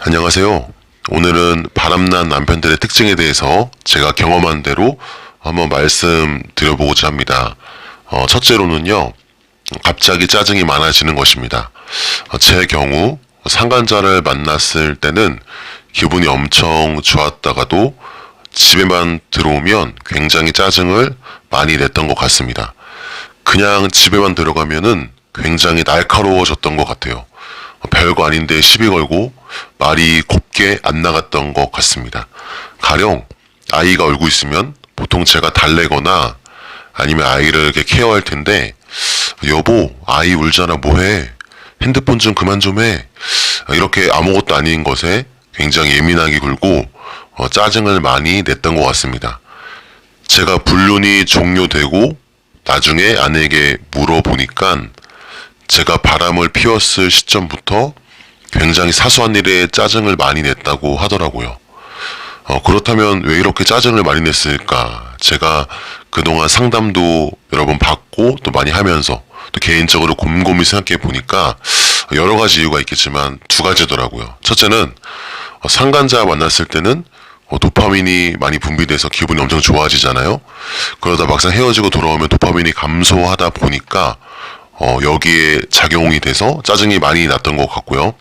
안녕하세요. 오늘은 바람난 남편들의 특징에 대해서 제가 경험한 대로 한번 말씀드려보고자 합니다. 첫째로는요, 갑자기 짜증이 많아지는 것입니다. 제 경우 상간자를 만났을 때는 기분이 엄청 좋았다가도 집에만 들어오면 굉장히 짜증을 많이 냈던 것 같습니다. 그냥 집에만 들어가면은 굉장히 날카로워졌던 것 같아요. 별거 아닌데 시비 걸고 말이 곱게 안 나갔던 것 같습니다. 가령 아이가 울고 있으면 보통 제가 달래거나 아니면 아이를 이렇게 케어할 텐데, 여보 아이 울잖아 뭐해, 핸드폰 좀 그만 좀 해, 이렇게 아무것도 아닌 것에 굉장히 예민하게 굴고 짜증을 많이 냈던 것 같습니다. 제가 불륜이 종료되고 나중에 아내에게 물어보니까 제가 바람을 피웠을 시점부터 굉장히 사소한 일에 짜증을 많이 냈다고 하더라고요. 그렇다면 왜 이렇게 짜증을 많이 냈을까? 제가 그동안 상담도 여러 번 받고 또 많이 하면서 또 개인적으로 곰곰이 생각해 보니까 여러 가지 이유가 있겠지만 두 가지더라고요. 첫째는 상간자 만났을 때는 도파민이 많이 분비돼서 기분이 엄청 좋아지잖아요. 그러다 막상 헤어지고 돌아오면 도파민이 감소하다 보니까 여기에 작용이 돼서 짜증이 많이 났던 것 같고요.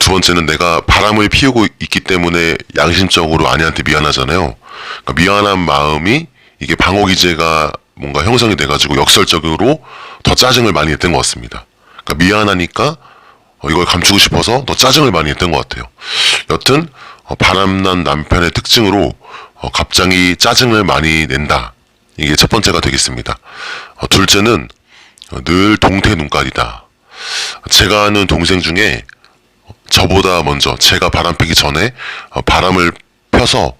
두 번째는 내가 바람을 피우고 있기 때문에 양심적으로 아내한테 미안하잖아요. 그러니까 미안한 마음이 이게 방어기제가 뭔가 형성이 돼가지고 역설적으로 더 짜증을 많이 냈던 것 같습니다. 그러니까 미안하니까 이걸 감추고 싶어서 더 짜증을 많이 냈던 것 같아요. 여튼 바람난 남편의 특징으로 갑자기 짜증을 많이 낸다. 이게 첫 번째가 되겠습니다. 둘째는 늘 동태 눈깔이다. 제가 아는 동생 중에 저보다 먼저 제가 바람 피기 전에 바람을 펴서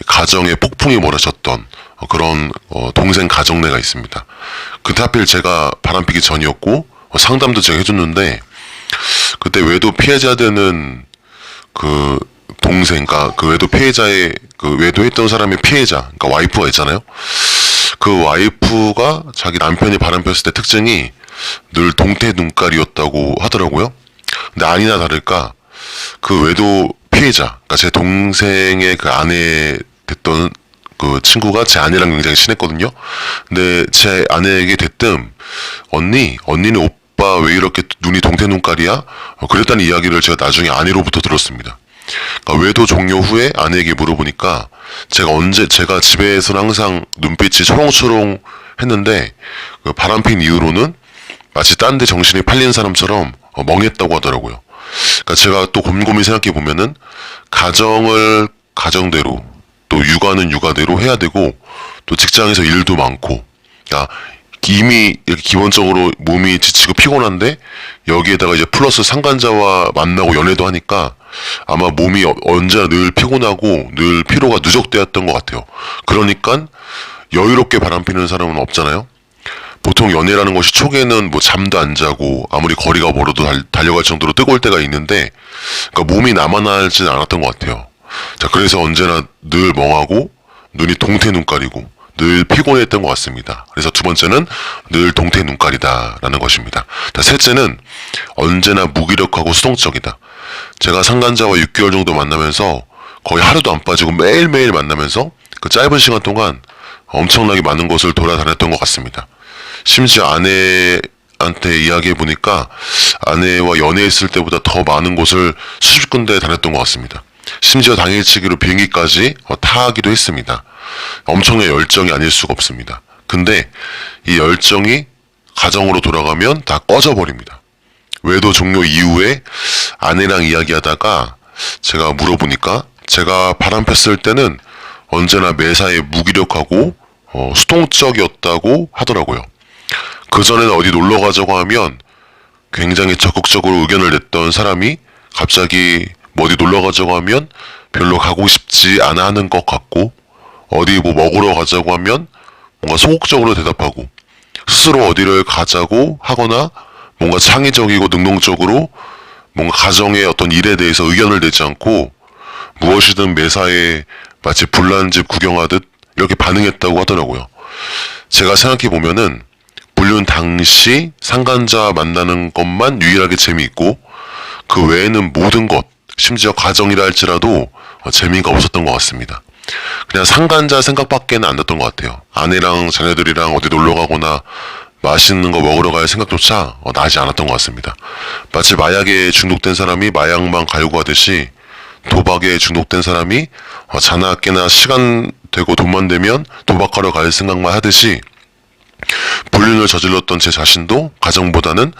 가정에 폭풍이 몰아쳤던 그런 동생 가정내가 있습니다. 그때 하필 제가 바람 피기 전이었고 상담도 제가 해줬는데, 그때 외도 피해자 되는 그 동생과 그 외도 피해자의 그 외도했던 사람의 피해자, 그러니까 와이프가 있잖아요. 그 와이프가 자기 남편이 바람 폈을 때 특징이 늘 동태 눈깔이었다고 하더라고요. 근데 아니나 다를까 그 외도 피해자, 그러니까 제 동생의 그 아내 됐던 그 친구가 제 아내랑 굉장히 친했거든요. 근데 제 아내에게 대뜸 언니는 오빠 왜 이렇게 눈이 동태 눈깔이야? 그랬다는 이야기를 제가 나중에 아내로부터 들었습니다. 그러니까 외도 종료 후에 아내에게 물어보니까 제가 집에서는 항상 눈빛이 초롱초롱 했는데 그 바람핀 이후로는 마치 딴 데 정신이 팔린 사람처럼 멍했다고 하더라고요. 그러니까 제가 또 곰곰이 생각해 보면은 가정을 가정대로 또 육아는 육아대로 해야 되고 또 직장에서 일도 많고, 그러니까 이미 이렇게 기본적으로 몸이 지치고 피곤한데 여기에다가 이제 플러스 상간자와 만나고 연애도 하니까 아마 몸이 언제나 늘 피곤하고 늘 피로가 누적되었던 것 같아요. 그러니까 여유롭게 바람피는 사람은 없잖아요. 보통 연애라는 것이 초기에는 뭐 잠도 안 자고 아무리 거리가 멀어도 달려갈 정도로 뜨거울 때가 있는데, 그러니까 몸이 남아나지는 않았던 것 같아요. 자, 그래서 언제나 늘 멍하고 눈이 동태 눈깔이고 늘 피곤했던 것 같습니다. 그래서 두 번째는 늘 동태 눈깔이다라는 것입니다. 자, 셋째는 언제나 무기력하고 수동적이다. 제가 상간자와 6개월 정도 만나면서 거의 하루도 안 빠지고 매일매일 만나면서 그 짧은 시간 동안 엄청나게 많은 곳을 돌아다녔던 것 같습니다. 심지어 아내한테 이야기해 보니까 아내와 연애했을 때보다 더 많은 곳을 수십 군데 다녔던 것 같습니다. 심지어 당일치기로 비행기까지 타기도 했습니다. 엄청난 열정이 아닐 수가 없습니다. 근데 이 열정이 가정으로 돌아가면 다 꺼져버립니다. 외도 종료 이후에 아내랑 이야기하다가 제가 물어보니까 제가 바람 폈을 때는 언제나 매사에 무기력하고 수동적이었다고 하더라고요. 그전에는 어디 놀러 가자고 하면 굉장히 적극적으로 의견을 냈던 사람이 갑자기 뭐 어디 놀러 가자고 하면 별로 가고 싶지 않아 하는 것 같고, 어디 뭐 먹으러 가자고 하면 뭔가 소극적으로 대답하고, 스스로 어디를 가자고 하거나 뭔가 창의적이고 능동적으로 뭔가 가정의 어떤 일에 대해서 의견을 내지 않고 무엇이든 매사에 마치 불난집 구경하듯 이렇게 반응했다고 하더라고요. 제가 생각해 보면은 불륜 당시 상간자 만나는 것만 유일하게 재미있고 그 외에는 모든 것, 심지어 가정이라 할지라도 재미가 없었던 것 같습니다. 그냥 상간자 생각밖에는 안 났던 것 같아요. 아내랑 자녀들이랑 어디 놀러 가거나 맛있는 거 먹으러 갈 생각조차 나지 않았던 것 같습니다. 마치 마약에 중독된 사람이 마약만 갈고 하듯이 도박에 중독된 사람이 자나 깨나 시간 되고 돈만 되면 도박하러 갈 생각만 하듯이 불륜을 저질렀던 제 자신도 가정보다는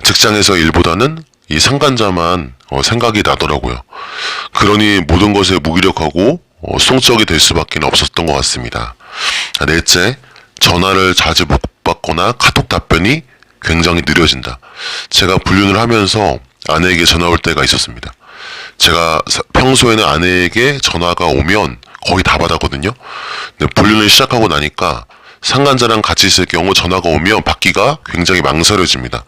직장에서 일보다는 이 상간자만 생각이 나더라고요. 그러니 모든 것에 무기력하고 수동적이 될 수밖에 없었던 것 같습니다. 넷째, 전화를 자주 못 받거나 카톡 답변이 굉장히 느려진다. 제가 불륜을 하면서 아내에게 전화 올 때가 있었습니다. 제가 평소에는 아내에게 전화가 오면 거의 다 받았거든요. 근데 불륜을 시작하고 나니까 상간자랑 같이 있을 경우 전화가 오면 받기가 굉장히 망설여집니다.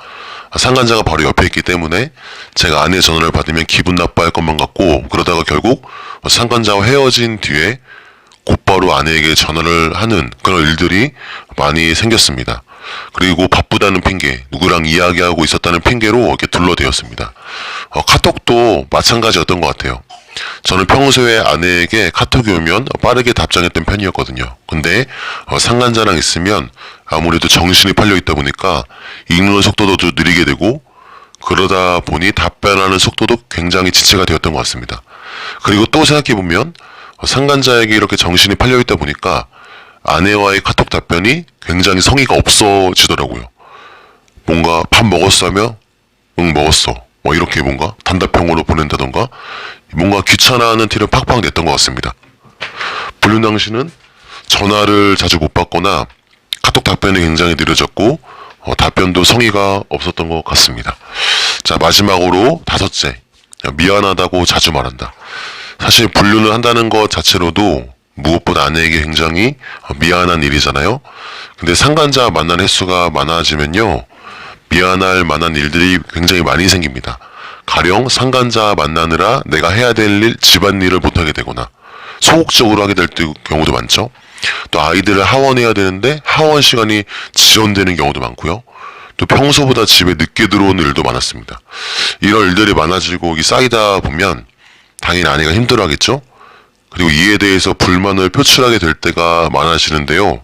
상간자가 바로 옆에 있기 때문에 제가 아내의 전화를 받으면 기분 나빠할 것만 같고, 그러다가 결국 상간자와 헤어진 뒤에 곧바로 아내에게 전화를 하는 그런 일들이 많이 생겼습니다. 그리고 바쁘다는 핑계, 누구랑 이야기하고 있었다는 핑계로 이렇게 둘러대었습니다. 카톡도 마찬가지였던 것 같아요. 저는 평소에 아내에게 카톡이 오면 빠르게 답장했던 편이었거든요. 근데 상간자랑 있으면 아무래도 정신이 팔려 있다 보니까 읽는 속도도 좀 느리게 되고, 그러다 보니 답변하는 속도도 굉장히 지체가 되었던 것 같습니다. 그리고 또 생각해보면 상간자에게 이렇게 정신이 팔려 있다 보니까 아내와의 카톡 답변이 굉장히 성의가 없어지더라고요. 뭔가 밥 먹었어 하면 응 먹었어, 뭐 이렇게 뭔가 단답형으로 보낸다던가 뭔가 귀찮아하는 티를 팍팍 냈던 것 같습니다. 불륜 당시는 전화를 자주 못 받거나 카톡 답변이 굉장히 느려졌고 답변도 성의가 없었던 것 같습니다. 자, 마지막으로 다섯째, 미안하다고 자주 말한다. 사실 불륜을 한다는 것 자체로도 무엇보다 아내에게 굉장히 미안한 일이잖아요. 근데 상간자 만난 횟수가 많아지면요, 미안할 만한 일들이 굉장히 많이 생깁니다. 가령 상간자 만나느라 내가 해야 될 일, 집안일을 못하게 되거나 소극적으로 하게 될 경우도 많죠. 또 아이들을 하원해야 되는데 하원 시간이 지연되는 경우도 많고요. 또 평소보다 집에 늦게 들어오는 일도 많았습니다. 이런 일들이 많아지고 쌓이다 보면 당연히 아내가 힘들어하겠죠. 그리고 이에 대해서 불만을 표출하게 될 때가 많아지는데요.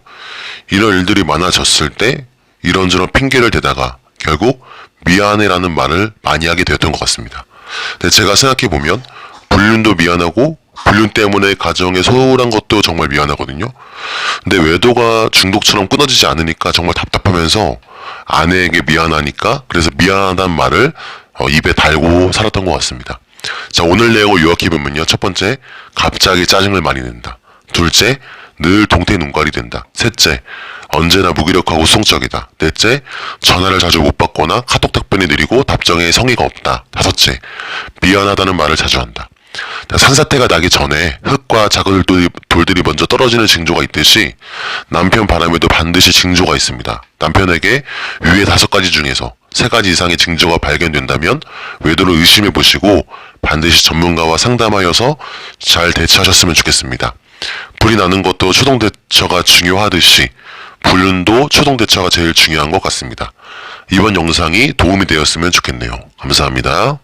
이런 일들이 많아졌을 때 이런저런 핑계를 대다가 결국 미안해라는 말을 많이 하게 되었던 것 같습니다. 근데 제가 생각해보면 불륜도 미안하고 불륜 때문에 가정에 소홀한 것도 정말 미안하거든요. 근데 외도가 중독처럼 끊어지지 않으니까 정말 답답하면서 아내에게 미안하니까 그래서 미안하다는 말을 입에 달고 살았던 것 같습니다. 자, 오늘 내용을 요약해보면요. 첫 번째, 갑자기 짜증을 많이 낸다. 둘째, 늘 동태 눈깔이 된다. 셋째, 언제나 무기력하고 수동적이다. 넷째, 전화를 자주 못 받거나 카톡 답변이 느리고 답장에 성의가 없다. 다섯째, 미안하다는 말을 자주 한다. 산사태가 나기 전에 흙과 작은 돌들이 먼저 떨어지는 징조가 있듯이 남편 바람에도 반드시 징조가 있습니다. 남편에게 위의 5가지 중에서 3가지 이상의 징조가 발견된다면 외도를 의심해 보시고 반드시 전문가와 상담하여서 잘 대처하셨으면 좋겠습니다. 불이 나는 것도 초동 대처가 중요하듯이 불륜도 초동 대처가 제일 중요한 것 같습니다. 이번 영상이 도움이 되었으면 좋겠네요. 감사합니다.